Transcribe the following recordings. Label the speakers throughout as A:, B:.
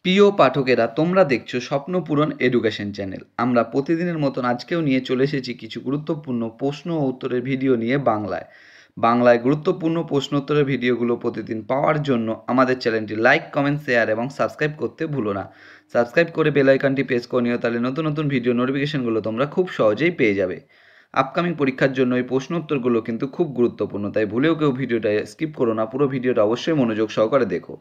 A: প্রিয় পাঠকেরা, তোমরা দেখছো স্বপ্নপূরণ এডুকেশন চ্যানেল। আমরা প্রতিদিনের মতন আজকেও নিয়ে চলে এসেছি কিছু গুরুত্বপূর্ণ প্রশ্ন ও উত্তরের ভিডিও নিয়ে বাংলায় গুরুত্বপূর্ণ প্রশ্ন উত্তরের ভিডিওগুলো প্রতিদিন পাওয়ার জন্য আমাদের চ্যানেলটি লাইক, কমেন্ট, শেয়ার এবং সাবস্ক্রাইব করতে ভুলো না। সাবস্ক্রাইব করে বেল আইকনটি প্রেস করে নিও, তাহলে নতুন নতুন ভিডিও নোটিফিকেশনগুলো তোমরা খুব সহজেই পেয়ে যাবে। আপকামিং পরীক্ষার জন্য এই প্রশ্ন উত্তরগুলো কিন্তু খুব গুরুত্বপূর্ণ, তাই ভুলেও কেউ ভিডিওটা স্কিপ করো না, পুরো ভিডিওটা অবশ্যই মনোযোগ সহকারে দেখো।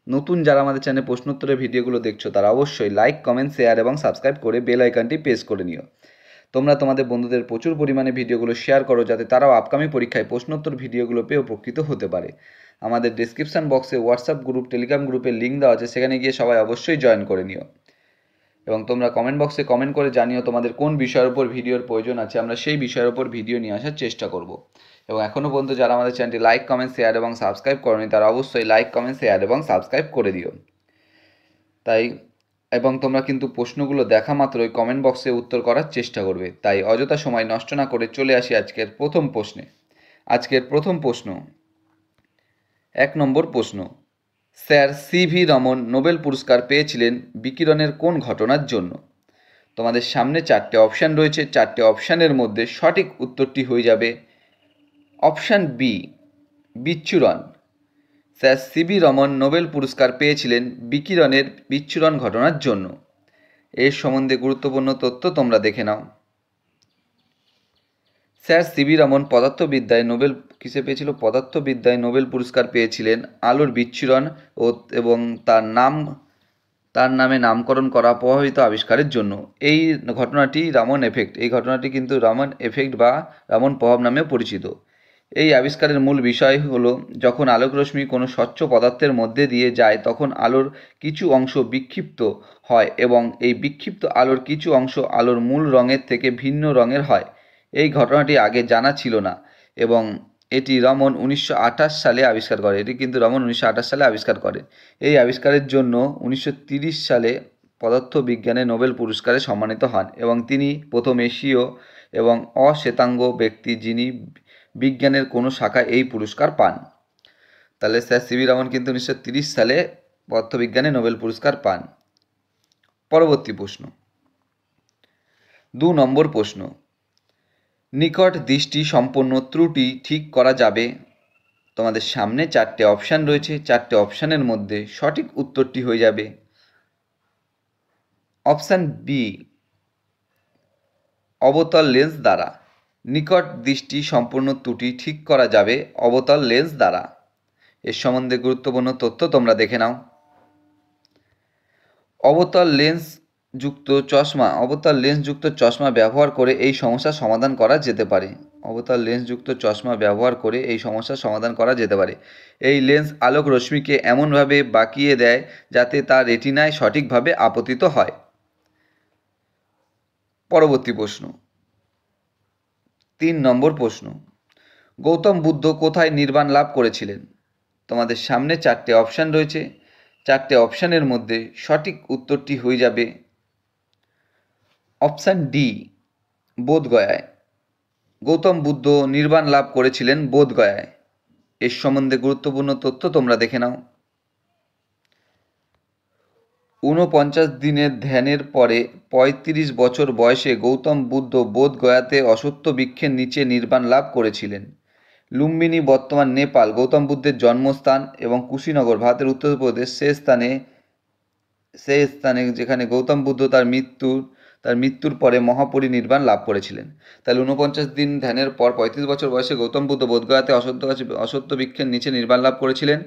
A: নতুন যারা আমাদের চ্যানেলে প্রশ্নোত্তরের ভিডিওগুলো দেখছো তারা অবশ্যই লাইক, কমেন্ট, শেয়ার এবং সাবস্ক্রাইব করে বেল আইকনটি প্রেস করে নিও। তোমরা তোমাদের বন্ধুদের প্রচুর পরিমাণে ভিডিওগুলো শেয়ার করো, যাতে তারাও আপকামিং পরীক্ষায় প্রশ্নোত্তর ভিডিওগুলো পেয়ে উপকৃত হতে পারে। আমাদের ডেসক্রিপশন বক্সে হোয়াটসঅ্যাপ গ্রুপ, টেলিগ্রাম গ্রুপের লিঙ্ক দেওয়া আছে, সেখানে গিয়ে সবাই অবশ্যই জয়েন করে নিও। এবং তোমরা কমেন্ট বক্সে কমেন্ট করে জানিও তোমাদের কোন বিষয়ের উপর ভিডিওর প্রয়োজন আছে, আমরা সেই বিষয়ের উপর ভিডিও নিয়ে আসার চেষ্টা করব। এবং এখনও পর্যন্ত যারা আমাদের চ্যানেলটি লাইক, কমেন্ট, শেয়ার এবং সাবস্ক্রাইব করনি তারা অবশ্যই লাইক, কমেন্ট, শেয়ার এবং সাবস্ক্রাইব করে দিও। এবং তোমরা কিন্তু প্রশ্নগুলো দেখা মাত্রই কমেন্ট বক্সে উত্তর করার চেষ্টা করবে, তাই অযথা সময় নষ্ট না করে চলে আসি আজকের প্রথম প্রশ্নে। আজকের প্রথম প্রশ্ন, 1 নম্বর প্রশ্ন, স্যার সিভি রমন নোবেল পুরস্কার পেয়েছিলেন বিকিরণের কোন ঘটনার জন্য? তোমাদের সামনে 4টে অপশান রয়েছে, 4টে অপশানের মধ্যে সঠিক উত্তরটি হয়ে যাবে অপশান বি, বিচ্ছুরণ। স্যার সিভি রমন নোবেল পুরস্কার পেয়েছিলেন বিচ্ছুরণ ঘটনার জন্য। এর সম্বন্ধে গুরুত্বপূর্ণ তথ্য তোমরা দেখে নাও। স্যার সিভি রমন পদার্থবিদ্যায় নোবেল পুরস্কার পেয়েছিলেন আলোর বিচ্ছুরণ এবং তার নামে নামকরণ করা প্রভাবিত আবিষ্কারের জন্য। এই ঘটনাটি রামন এফেক্ট। এই ঘটনাটি কিন্তু রামন এফেক্ট বা রামন প্রভাব নামেও পরিচিত। এই আবিষ্কারের মূল বিষয় হলো, যখন আলোকরশ্মি কোনো স্বচ্ছ পদার্থের মধ্যে দিয়ে যায় তখন আলোর কিছু অংশ বিক্ষিপ্ত হয় এবং এই বিক্ষিপ্ত আলোর কিছু অংশ আলোর মূল রঙের থেকে ভিন্ন রঙের হয়। এই ঘটনাটি আগে জানা ছিল না এবং এটি রমন 1928 সালে আবিষ্কার করে। এই আবিষ্কারের জন্য 1930 সালে পদার্থবিজ্ঞানে নোবেল পুরস্কারে সম্মানিত হন এবং তিনি প্রথম এশীয় এবং অশ্বেতাঙ্গ ব্যক্তি যিনি বিজ্ঞানের কোনো শাখায় এই পুরস্কার পান। তাহলে স্যার সিভি রমন কিন্তু 1930 সালে পদার্থবিজ্ঞানে নোবেল পুরস্কার পান। পরবর্তী প্রশ্ন, 2 নম্বর প্রশ্ন, নিকট দৃষ্টি সম্পন্ন ত্রুটি ঠিক করা যাবে? তোমাদের সামনে 4টে অপশান রয়েছে, 4টে অপশানের মধ্যে সঠিক উত্তরটি হয়ে যাবে অপশান বি, অবতল লেন্স দ্বারা। নিকট দৃষ্টি সম্পূর্ণ ত্রুটি ঠিক করা যাবে অবতল লেন্স দ্বারা। এর সম্বন্ধে গুরুত্বপূর্ণ তথ্য তোমরা দেখে নাও। অবতল লেন্স যুক্ত চশমা ব্যবহার করে এই সমস্যার সমাধান করা যেতে পারে। এই লেন্স আলোক রশ্মিকে এমনভাবে বাঁকিয়ে দেয় যাতে তা রেটিনায় সঠিকভাবে আপতিত হয়। পরবর্তী প্রশ্ন, 3 নম্বর প্রশ্ন, গৌতম বুদ্ধ কোথায় নির্বাণ লাভ করেছিলেন? তোমাদের সামনে 4টে অপশান রয়েছে, 4টে অপশানের মধ্যে সঠিক উত্তরটি হয়ে যাবে অপশান ডি, বোধগয়ায়। গৌতম বুদ্ধ নির্বাণ লাভ করেছিলেন বোধগয়ায়। এর সম্বন্ধে গুরুত্বপূর্ণ তথ্য তোমরা দেখে নাও। 49 দিনের ধ্যানের পরে 35 বছর বয়সে গৌতম বুদ্ধ বোধগয়াতে অশ্বত্থ বৃক্ষের নিচে নির্বাণ লাভ করেছিলেন। লুম্বিনী বর্তমান নেপাল গৌতম বুদ্ধের জন্মস্থান এবং কুশীনগর ভারতের উত্তরপ্রদেশ সেই স্থানে যেখানে গৌতম বুদ্ধ তার মৃত্যুর পরে মহাপরিনির্বাণ লাভ করেছিলেন। তাহলে 49 দিন ধ্যানের পর 35 বছর বয়সে গৌতম বুদ্ধ বোধগয়াতে অশ্বত্থ বৃক্ষের নিচে নির্বাণ লাভ করেছিলেন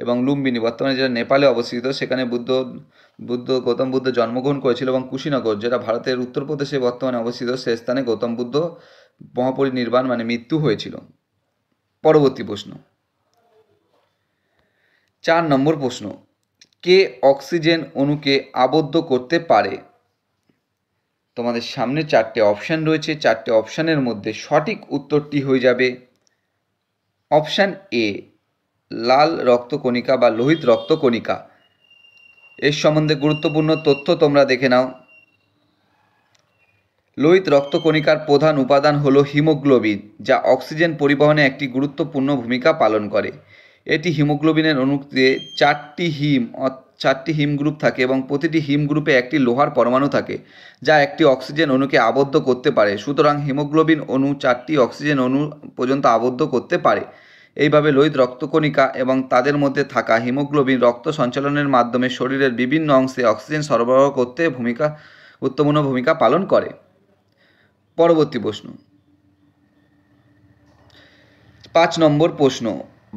A: এবং লুম্বিনী বর্তমানে যেটা নেপালে অবস্থিত সেখানে গৌতম বুদ্ধ জন্মগ্রহণ করেছিল এবং কুশীনগর যেটা ভারতের উত্তরপ্রদেশে বর্তমানে অবস্থিত সে স্থানে গৌতম বুদ্ধ মহাপরিনির্বাণ মৃত্যু হয়েছিল। পরবর্তী প্রশ্ন, 4 নম্বর প্রশ্ন, কে অক্সিজেন অণুকে আবদ্ধ করতে পারে? তোমাদের সামনে 4টে অপশান রয়েছে, 4টে অপশানের মধ্যে সঠিক উত্তরটি হয়ে যাবে অপশান এ, লাল রক্তকণিকা বা লোহিত রক্তকণিকা। এর সম্বন্ধে গুরুত্বপূর্ণ তথ্য তোমরা দেখে নাও। লোহিত রক্তকণিকার প্রধান উপাদান হলো হিমোগ্লোবিন, যা অক্সিজেন পরিবহনে একটি গুরুত্বপূর্ণ ভূমিকা পালন করে। এটি হিমোগ্লোবিনের অণুতে চারটি হিম গ্রুপ থাকে এবং প্রতিটি হিম গ্রুপে একটি লোহার পরমাণু থাকে যা একটি অক্সিজেন অণুকে আবদ্ধ করতে পারে। সুতরাং হিমোগ্লোবিন অণু 4টি অক্সিজেন অণু পর্যন্ত আবদ্ধ করতে পারে। এইভাবে লোহিত রক্তকণিকা এবং তাদের মধ্যে থাকা হিমোগ্লোবিন রক্ত সঞ্চালনের মাধ্যমে শরীরের বিভিন্ন অংশে অক্সিজেন সরবরাহ করতে গুরুত্বপূর্ণ ভূমিকা পালন করে। পরবর্তী প্রশ্ন, 5 নম্বর প্রশ্ন,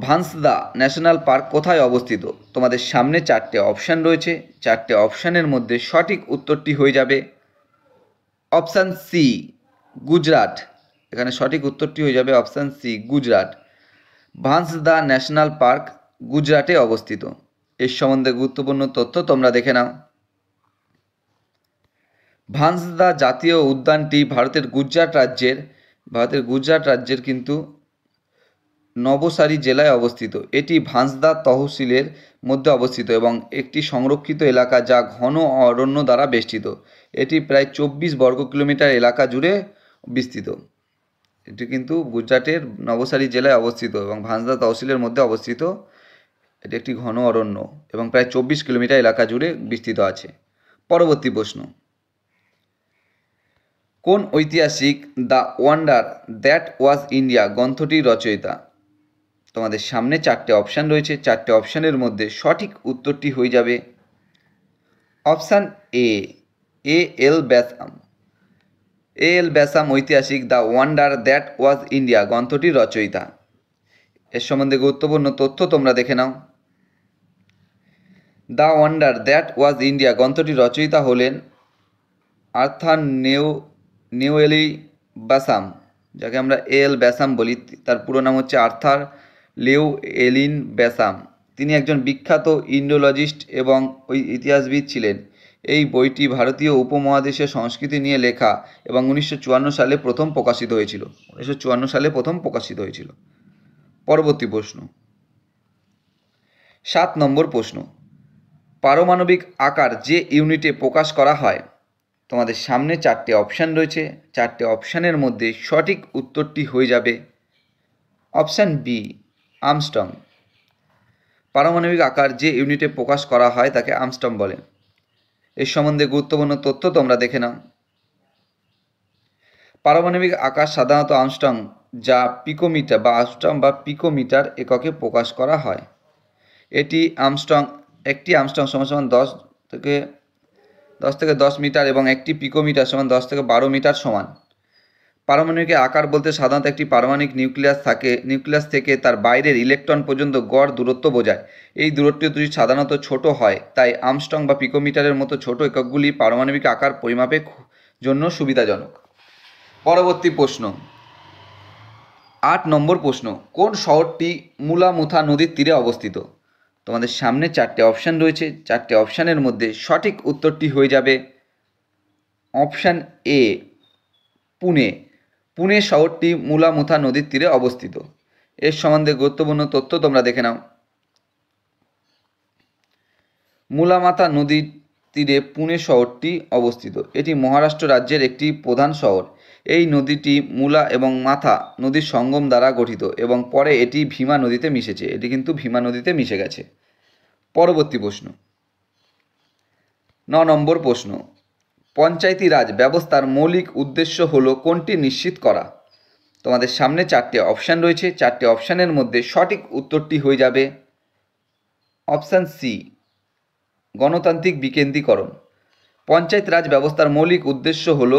A: ভান্সদা ন্যাশনাল পার্ক কোথায় অবস্থিত? তোমাদের সামনে 4টে অপশান রয়েছে। 4টে অপশানের মধ্যে সঠিক উত্তরটি হয়ে যাবে অপশান সি, গুজরাট। এখানে সঠিক উত্তরটি হয়ে যাবে option C, Gujarat. Vansda national park গুজরাটে অবস্থিত। এর সম্বন্ধে গুরুত্বপূর্ণ তথ্য তোমরা দেখে নাও। ভান্সদা জাতীয় উদ্যানটি ভারতের গুজরাট রাজ্যের কিন্তু নবসারী জেলায় অবস্থিত। এটি ভান্সদা তহসিলের মধ্যে অবস্থিত এবং একটি সংরক্ষিত এলাকা যা ঘন অরণ্য দ্বারা বেষ্টিত। এটি প্রায় 24 বর্গ কিলোমিটার এলাকা জুড়ে বিস্তৃত। এটি কিন্তু গুজরাটের নবসারী জেলায় অবস্থিত এবং ভান্সদা তহসিলের মধ্যে অবস্থিত। এটি একটি ঘন অরণ্য এবং প্রায় 24 কিলোমিটার এলাকা জুড়ে বিস্তৃত আছে। পরবর্তী প্রশ্ন, কোন ঐতিহাসিক the wonder that was India গ্রন্থটির রচয়িতা? তোমাদের সামনে 4টে অপশান রয়েছে। 4টে অপশানের মধ্যে সঠিক উত্তরটি হয়ে যাবে option A, A L. Basham. A L. Basham ঐতিহাসিক the wonder that was India গ্রন্থটির রচয়িতা। এর সম্বন্ধে গুরুত্বপূর্ণ তথ্য তোমরা দেখে নাও। The wonder that was India গ্রন্থটির রচয়িতা হলেন আর্থার নেওয়েলি ব্যাসাম, যাকে আমরা এ.এল. ব্যাসাম বলি। তার পুরো নাম হচ্ছে আর্থার লেউএলিন ব্যাসাম। তিনি একজন বিখ্যাত ইন্ডোলজিস্ট এবং ইতিহাসবিদ ছিলেন। এই বইটি ভারতীয় উপমহাদেশের সংস্কৃতি নিয়ে লেখা এবং 1954 সালে প্রথম প্রকাশিত হয়েছিল। পরবর্তী প্রশ্ন, 7 নম্বর প্রশ্ন, পারমাণবিক আকার যে ইউনিটে প্রকাশ করা হয়? তোমাদের সামনে 4টে অপশান রয়েছে। 4টে অপশানের মধ্যে সঠিক উত্তরটি হয়ে যাবে অপশান বি, আর্মস্ট্রং। পারমাণবিক আকার যে ইউনিটে প্রকাশ করা হয় তাকে আর্মস্ট্রং বলে। এর সম্বন্ধে গুরুত্বপূর্ণ তথ্য তোমরা দেখে নাও। পারমাণবিক আকার সাধারণত আর্মস্ট্রং পিকোমিটার এককে প্রকাশ করা হয়। একটি আর্মস্ট্রং সমান 10 থেকে 10 মিটার এবং একটি পিকোমিটার সমান 10 থেকে 12 মিটার সমান। পারমাণবিক আকার বলতে সাধারণত একটি পারমাণবিক নিউক্লিয়াস থেকে তার বাইরের ইলেকট্রন পর্যন্ত গড় দূরত্ব বোঝায়। এই দূরত্বটি সাধারণত ছোট হয়, তাই আর্মস্ট্রং বা পিকোমিটারের মতো ছোট এককগুলি পারমাণবিক আকার পরিমাপের জন্য সুবিধাজনক। পরবর্তী প্রশ্ন, 8 নম্বর প্রশ্ন, কোন শহরটি মুলামুথা নদীর তীরে অবস্থিত? তোমাদের সামনে 4টে অপশান রয়েছে। 4টে অপশানের মধ্যে সঠিক উত্তরটি হয়ে যাবে অপশান এ, পুনে। পুনে শহরটি মুলামুথা নদীর তীরে অবস্থিত। এর সম্বন্ধে গুরুত্বপূর্ণ তথ্য তোমরা দেখে নাও। মুলামাথা নদীর তীরে পুনে শহরটি অবস্থিত। এটি মহারাষ্ট্র রাজ্যের একটি প্রধান শহর। এই নদীটি মুলা এবং মাথা নদীর সঙ্গম দ্বারা গঠিত এবং পরে এটি ভীমা নদীতে মিশেছে। এটি কিন্তু ভীমা নদীতে মিশে গেছে। পরবর্তী প্রশ্ন, 9 নম্বর প্রশ্ন, পঞ্চায়েতি রাজ ব্যবস্থার মৌলিক উদ্দেশ্য হলো কোনটি নিশ্চিত করা? তোমাদের সামনে 4টে অপশান রয়েছে। 4টে অপশানের মধ্যে সঠিক উত্তরটি হয়ে যাবে অপশান সি, গণতান্ত্রিক বিকেন্দ্রীকরণ। পঞ্চায়েত রাজ ব্যবস্থার মৌলিক উদ্দেশ্য হল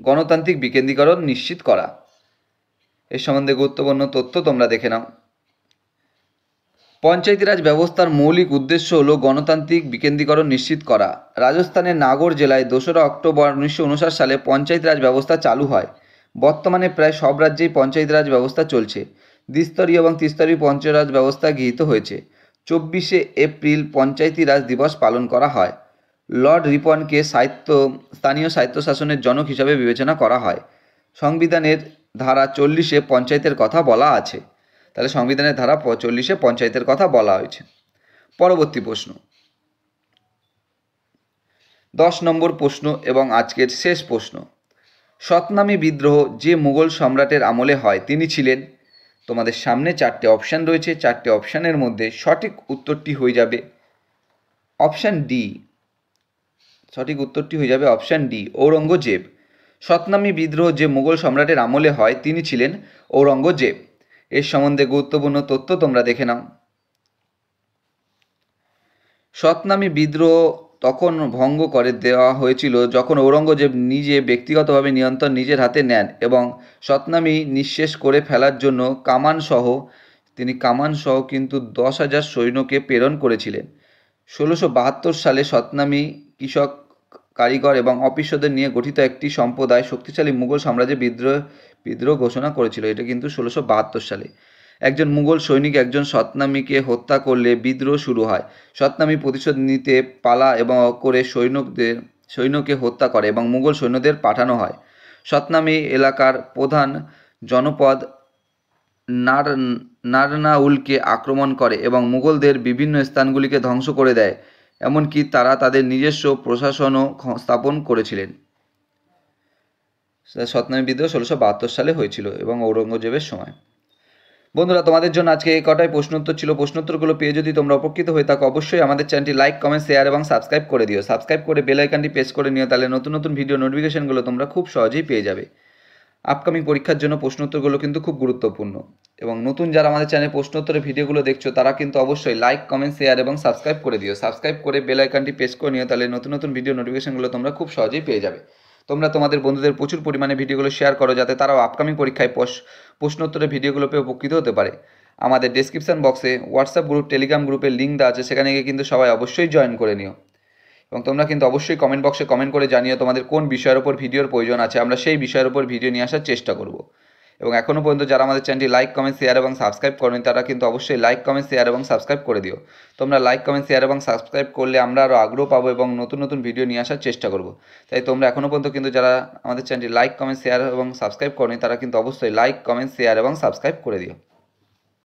A: গণতান্ত্রিক বিকেন্দ্রীকরণ নিশ্চিত করা। এর সম্বন্ধে গুরুত্বপূর্ণ তথ্য তোমরা দেখে নাও। পঞ্চায়েতি রাজ ব্যবস্থার মৌলিক উদ্দেশ্য হল গণতান্ত্রিক বিকেন্দ্রীকরণ নিশ্চিত করা। রাজস্থানের নাগর জেলায় 2রা অক্টোবর 1959 সালে পঞ্চায়েত রাজ ব্যবস্থা চালু হয়। বর্তমানে প্রায় সব রাজ্যেই পঞ্চায়েত রাজ ব্যবস্থা চলছে। দ্বিস্তরীয় এবং ত্রিস্তরীয় পঞ্চায়েত রাজ ব্যবস্থা গৃহীত হয়েছে। 24শে এপ্রিল পঞ্চায়েতি রাজ দিবস পালন করা হয়। লর্ড রিপনকে স্থানীয় স্বায়ত্তশাসনের জনক হিসাবে বিবেচনা করা হয়। সংবিধানের ধারা 40-এ পঞ্চায়েতের কথা বলা আছে। তাহলে সংবিধানের ধারা 40-এ পঞ্চায়েতের কথা বলা হয়েছে। পরবর্তী প্রশ্ন, 10 নম্বর প্রশ্ন এবং আজকের শেষ প্রশ্ন, সতনামী বিদ্রোহ যে মুঘল সম্রাটের আমলে হয় তিনি ছিলেন? তোমাদের সামনে 4টে অপশান রয়েছে, 4টে অপশানের মধ্যে সঠিক উত্তরটি হয়ে যাবে অপশান ডি। সঠিক উত্তরটি হয়ে যাবে অপশান ডি, ঔরঙ্গজেব। সতনামি বিদ্রোহ যে মুঘল সম্রাটের আমলে হয় তিনি ছিলেন ঔরঙ্গজেব। এর সম্বন্ধে গুরুত্বপূর্ণ তথ্য তোমরা দেখে নাও। সতনামি বিদ্রোহ তখন ভঙ্গ করে দেওয়া হয়েছিল যখন ঔরঙ্গজেব নিজে ব্যক্তিগতভাবে নিয়ন্ত্রণ নিজের হাতে নেন এবং সতনামি নিঃশেষ করে ফেলার জন্য তিনি কামানসহ কিন্তু 10,000 সৈন্যকে প্রেরণ করেছিলেন। 1672 সালে সতনামি কৃষক, কারিগর এবং অফিসরদের নিয়ে গঠিত একটি সম্প্রদায় শক্তিশালী মুঘল সাম্রাজ্যে বিদ্রোহ ঘোষণা করেছিল। এটা কিন্তু 1672 সালে। একজন মুঘল সৈনিক একজন সতনামিকে হত্যা করলে বিদ্রোহ শুরু হয়। সতনামি প্রতিশোধ নিতে পালা এবং করে সৈন্যকে হত্যা করে এবং মুঘল সৈন্যদের পাঠানো হয়। সতনামি এলাকার প্রধান জনপদ নারনাউলকে আক্রমণ করে এবং মুঘলদের বিভিন্ন স্থানগুলিকে ধ্বংস করে দেয়, এমনকি তারা তাদের নিজস্ব প্রশাসনও স্থাপন করেছিলেন। সতনামি বিদ্রোহ 1672 সালে হয়েছিল এবং ঔরঙ্গজেবের সময়। বন্ধুরা, তোমাদের জন্য আজকে এই কটাই প্রশ্নোত্তর ছিল। প্রশ্নোত্তরগুলো পেয়ে যদি তোমরা উপকৃত হয়ে থাকো অবশ্যই আমাদের চ্যানেলটি লাইক, কমেন্ট, শেয়ার এবং সাবস্ক্রাইব করে দিও। সাবস্ক্রাইব করে বেল আইকনটি প্রেস করে নিও, তাহলে নতুন নতুন ভিডিও নোটিফিকেশনগুলো তোমরা খুব সহজেই পেয়ে যাবে। আপকামিং পরীক্ষার জন্য প্রশ্নোত্তরগুলো কিন্তু খুব গুরুত্বপূর্ণ, এবং নতুন যারা আমাদের চ্যানেলে প্রশ্নোত্তরের ভিডিওগুলো দেখছো তারা কিন্তু অবশ্যই লাইক, কমেন্ট, শেয়ার এবং সাবস্ক্রাইব করে দিও। সাবস্ক্রাইব করে বেল আইকনটি প্রেস করে নিও, তাহলে নতুন নতুন ভিডিও নোটিফিকেশনগুলো তোমরা খুব সহজেই পেয়ে যাবে। তোমরা তোমাদের বন্ধুদের প্রচুর পরিমাণে ভিডিওগুলো শেয়ার করো, যাতে তারাও আপকামিং পরীক্ষায় প্রশ্নোত্তরের ভিডিওগুলো পেয়ে উপকৃত হতে পারে। আমাদের ডেসক্রিপশন বক্সে হোয়াটসঅ্যাপ গ্রুপ, টেলিগ্রাম গ্রুপের লিঙ্ক দেওয়া আছে, সেখানে গিয়ে কিন্তু সবাই অবশ্যই জয়েন করে নিও। এবং তোমরা কিন্তু অবশ্যই কমেন্ট বক্সে কমেন্ট করে জানিও তোমাদের কোন বিষয়ের ওপর ভিডিওর প্রয়োজন আছে, আমরা সেই বিষয়ের ওপর ভিডিও নিয়ে আসার চেষ্টা করব। এবং এখনও পর্যন্ত যারা আমাদের চ্যানেলটি লাইক, কমেন্ট, শেয়ার এবং সাবস্ক্রাইব করেন তারা কিন্তু অবশ্যই লাইক, কমেন্ট, শেয়ার এবং সাবস্ক্রাইব করে দিও। তোমরা লাইক, কমেন্ট, শেয়ার এবং সাবস্ক্রাইব করলে আমরা আরও আগ্রহ পাবো এবং নতুন নতুন ভিডিও নিয়ে আসার চেষ্টা করব। তাই তোমরা এখনও পর্যন্ত কিন্তু যারা আমাদের চ্যানেলটি লাইক, কমেন্ট, শেয়ার এবং সাবস্ক্রাইব করেন তারা কিন্তু অবশ্যই লাইক, কমেন্ট, শেয়ার এবং সাবস্ক্রাইব করে দিও।